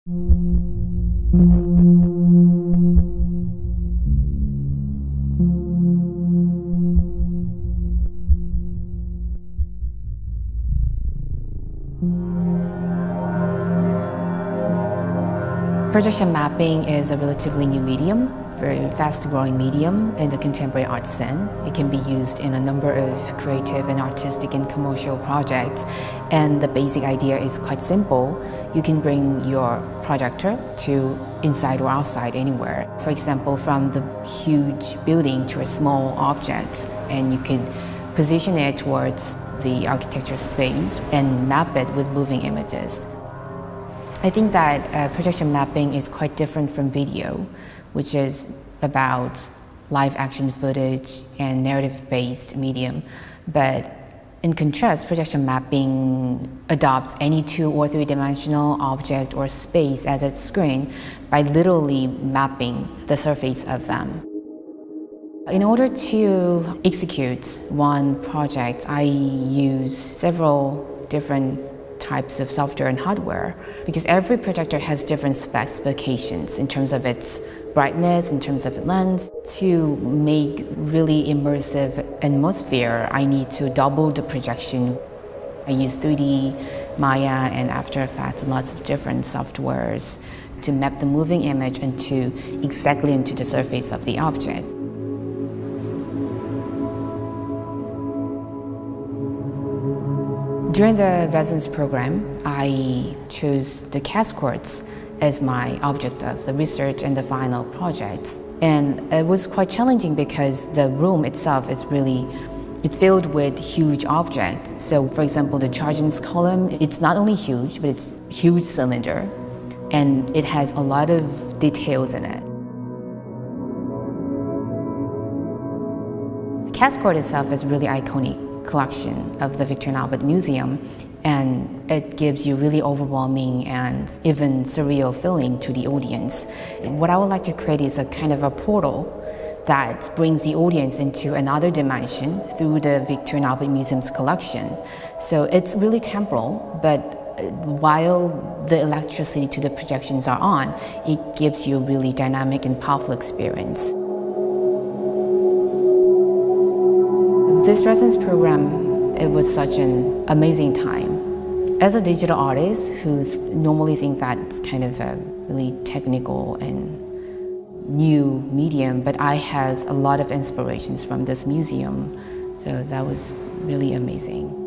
Projection mapping is a relatively new medium, very fast-growing medium in the contemporary art scene. It can be used in a number of creative and artistic and commercial projects, and the basic idea is quite simple. You can bring your projector to inside or outside anywhere. For example, from the huge building to a small object, and you can position it towards the architecture space and map it with moving images. I think that projection mapping is quite different from video, which is about live action footage and narrative-based medium. But in contrast, projection mapping adopts any 2- or 3-dimensional object or space as its screen by literally mapping the surface of them. In order to execute one project, I use several different types of software and hardware, because every projector has different specifications in terms of its brightness, in terms of lens. To make really immersive atmosphere, I need to double the projection. I use 3D, Maya, and After Effects, and lots of different softwares to map the moving image exactly into the surface of the object. During the residence program, I chose the cascords as my object of the research and the final project. And it was quite challenging because the room itself is it's filled with huge objects. So for example, the charging column, it's not only huge, but it's a huge cylinder, and it has a lot of details in it. The cascord itself is really iconic collection of the Victorian Albert Museum, and it gives you really overwhelming and even surreal feeling to the audience. And what I would like to create is a kind of a portal that brings the audience into another dimension through the Victorian Albert Museum's collection. So it's really temporal, but while the electricity to the projections are on, it gives you a really dynamic and powerful experience. This residence program, it was such an amazing time. As a digital artist who normally think that it's kind of a really technical and new medium, but I had a lot of inspirations from this museum, so that was really amazing.